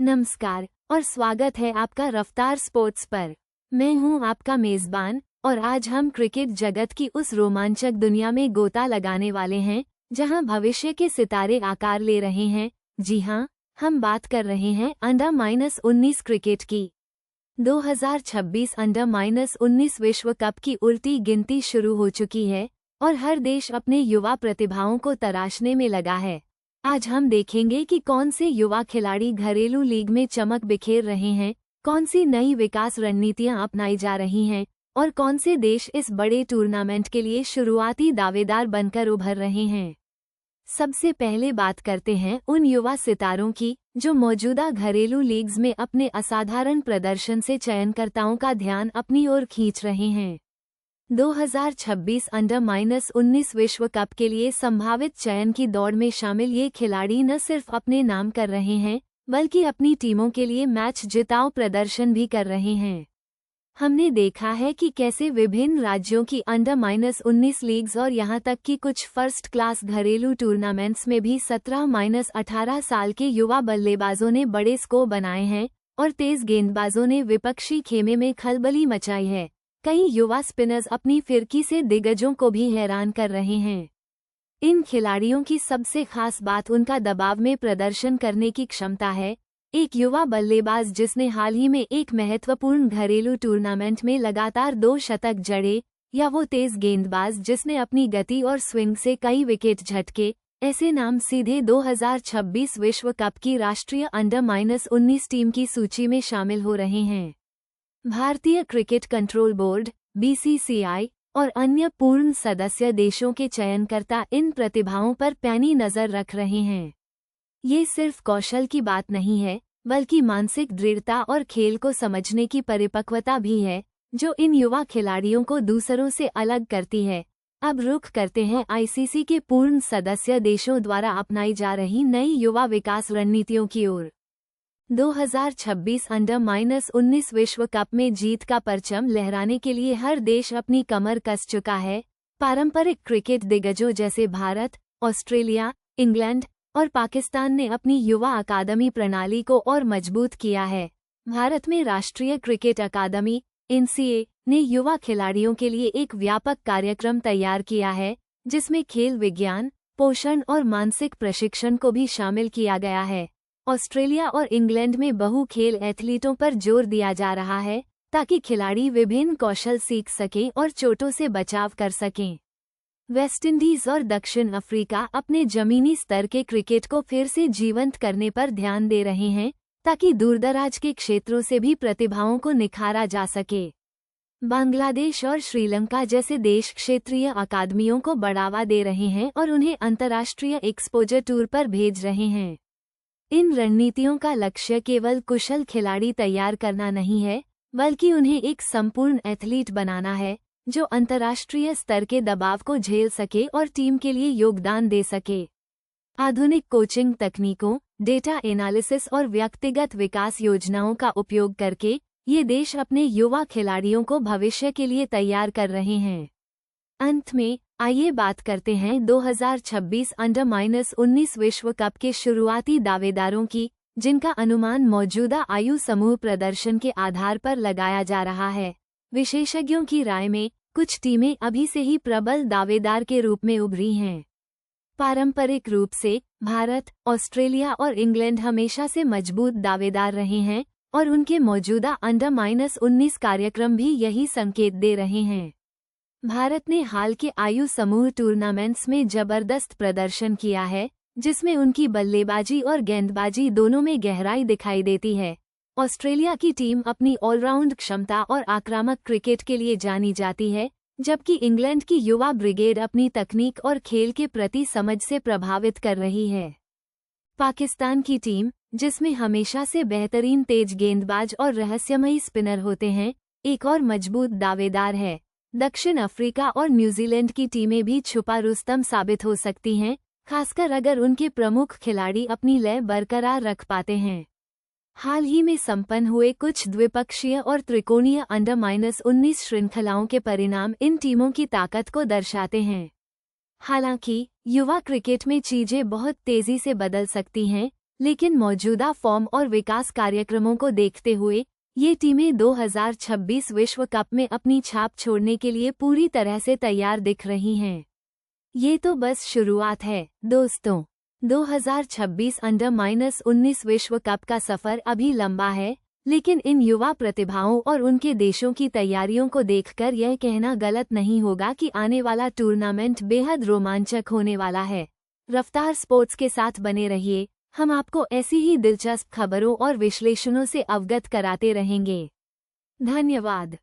नमस्कार और स्वागत है आपका रफ्तार स्पोर्ट्स पर। मैं हूं आपका मेजबान और आज हम क्रिकेट जगत की उस रोमांचक दुनिया में गोता लगाने वाले हैं जहां भविष्य के सितारे आकार ले रहे हैं। जी हां, हम बात कर रहे हैं अंडर-19 क्रिकेट की। 2026 अंडर-19 विश्व कप की उल्टी गिनती शुरू हो चुकी है और हर देश अपने युवा प्रतिभाओं को तराशने में लगा है। आज हम देखेंगे कि कौन से युवा खिलाड़ी घरेलू लीग में चमक बिखेर रहे हैं, कौन सी नई विकास रणनीतियां अपनाई जा रही हैं और कौन से देश इस बड़े टूर्नामेंट के लिए शुरुआती दावेदार बनकर उभर रहे हैं। सबसे पहले बात करते हैं उन युवा सितारों की जो मौजूदा घरेलू लीग्स में अपने असाधारण प्रदर्शन से चयनकर्ताओं का ध्यान अपनी ओर खींच रहे हैं। 2026 अंडर-19 विश्व कप के लिए संभावित चयन की दौड़ में शामिल ये खिलाड़ी न सिर्फ अपने नाम कर रहे हैं बल्कि अपनी टीमों के लिए मैच जिताऊ प्रदर्शन भी कर रहे हैं। हमने देखा है कि कैसे विभिन्न राज्यों की अंडर-19 लीग्स और यहां तक कि कुछ फर्स्ट क्लास घरेलू टूर्नामेंट्स में भी 17-18 साल के युवा बल्लेबाजों ने बड़े स्कोर बनाए हैं और तेज गेंदबाजों ने विपक्षी खेमे में खलबली मचाई है। कई युवा स्पिनर्स अपनी फिरकी से दिग्गजों को भी हैरान कर रहे हैं। इन खिलाड़ियों की सबसे खास बात उनका दबाव में प्रदर्शन करने की क्षमता है। एक युवा बल्लेबाज जिसने हाल ही में एक महत्वपूर्ण घरेलू टूर्नामेंट में लगातार 2 शतक जड़े, या वो तेज गेंदबाज जिसने अपनी गति और स्विंग से कई विकेट झटके, ऐसे नाम सीधे 2026 विश्व कप की राष्ट्रीय अंडर-19 टीम की सूची में शामिल हो रहे हैं। भारतीय क्रिकेट कंट्रोल बोर्ड (BCCI) और अन्य पूर्ण सदस्य देशों के चयनकर्ता इन प्रतिभाओं पर पैनी नजर रख रहे हैं। ये सिर्फ कौशल की बात नहीं है बल्कि मानसिक दृढ़ता और खेल को समझने की परिपक्वता भी है जो इन युवा खिलाड़ियों को दूसरों से अलग करती है। अब रुख करते हैं ICC के पूर्ण सदस्य देशों द्वारा अपनाई जा रही नई युवा विकास रणनीतियों की ओर। 2026 अंडर-19 विश्व कप में जीत का परचम लहराने के लिए हर देश अपनी कमर कस चुका है। पारंपरिक क्रिकेट दिग्गजों जैसे भारत, ऑस्ट्रेलिया, इंग्लैंड और पाकिस्तान ने अपनी युवा अकादमी प्रणाली को और मजबूत किया है। भारत में राष्ट्रीय क्रिकेट अकादमी (NCA) ने युवा खिलाड़ियों के लिए एक व्यापक कार्यक्रम तैयार किया है जिसमें खेल विज्ञान, पोषण और मानसिक प्रशिक्षण को भी शामिल किया गया है। ऑस्ट्रेलिया और इंग्लैंड में बहु खेल एथलीटों पर जोर दिया जा रहा है ताकि खिलाड़ी विभिन्न कौशल सीख सकें और चोटों से बचाव कर सकें। वेस्टइंडीज और दक्षिण अफ्रीका अपने जमीनी स्तर के क्रिकेट को फिर से जीवंत करने पर ध्यान दे रहे हैं ताकि दूरदराज के क्षेत्रों से भी प्रतिभाओं को निखारा जा सके। बांग्लादेश और श्रीलंका जैसे देश क्षेत्रीय अकादमियों को बढ़ावा दे रहे हैं और उन्हें अंतर्राष्ट्रीय एक्सपोजर टूर पर भेज रहे हैं। इन रणनीतियों का लक्ष्य केवल कुशल खिलाड़ी तैयार करना नहीं है बल्कि उन्हें एक संपूर्ण एथलीट बनाना है जो अंतर्राष्ट्रीय स्तर के दबाव को झेल सके और टीम के लिए योगदान दे सके। आधुनिक कोचिंग तकनीकों, डेटा एनालिसिस और व्यक्तिगत विकास योजनाओं का उपयोग करके ये देश अपने युवा खिलाड़ियों को भविष्य के लिए तैयार कर रहे हैं। अंत में आइए बात करते हैं 2026 अंडर-19 विश्व कप के शुरुआती दावेदारों की, जिनका अनुमान मौजूदा आयु समूह प्रदर्शन के आधार पर लगाया जा रहा है। विशेषज्ञों की राय में कुछ टीमें अभी से ही प्रबल दावेदार के रूप में उभरी हैं। पारंपरिक रूप से भारत, ऑस्ट्रेलिया और इंग्लैंड हमेशा से मजबूत दावेदार रहे हैं और उनके मौजूदा अंडर-19 कार्यक्रम भी यही संकेत दे रहे हैं। भारत ने हाल के आयु समूह टूर्नामेंट्स में जबरदस्त प्रदर्शन किया है जिसमें उनकी बल्लेबाजी और गेंदबाजी दोनों में गहराई दिखाई देती है। ऑस्ट्रेलिया की टीम अपनी ऑलराउंड क्षमता और आक्रामक क्रिकेट के लिए जानी जाती है, जबकि इंग्लैंड की युवा ब्रिगेड अपनी तकनीक और खेल के प्रति समझ से प्रभावित कर रही है। पाकिस्तान की टीम, जिसमें हमेशा से बेहतरीन तेज गेंदबाज और रहस्यमयी स्पिनर होते हैं, एक और मजबूत दावेदार है। दक्षिण अफ्रीका और न्यूजीलैंड की टीमें भी छुपा रुस्तम साबित हो सकती हैं, खासकर अगर उनके प्रमुख खिलाड़ी अपनी लय बरकरार रख पाते हैं। हाल ही में संपन्न हुए कुछ द्विपक्षीय और त्रिकोणीय अंडर-19 श्रृंखलाओं के परिणाम इन टीमों की ताकत को दर्शाते हैं। हालांकि युवा क्रिकेट में चीजें बहुत तेजी से बदल सकती हैं, लेकिन मौजूदा फॉर्म और विकास कार्यक्रमों को देखते हुए ये टीमें 2026 विश्व कप में अपनी छाप छोड़ने के लिए पूरी तरह से तैयार दिख रही हैं। ये तो बस शुरुआत है दोस्तों। 2026 अंडर-19 विश्व कप का सफर अभी लंबा है, लेकिन इन युवा प्रतिभाओं और उनके देशों की तैयारियों को देखकर यह कहना गलत नहीं होगा कि आने वाला टूर्नामेंट बेहद रोमांचक होने वाला है। रफ्तार स्पोर्ट्स के साथ बने रहिए, हम आपको ऐसी ही दिलचस्प खबरों और विश्लेषणों से अवगत कराते रहेंगे। धन्यवाद।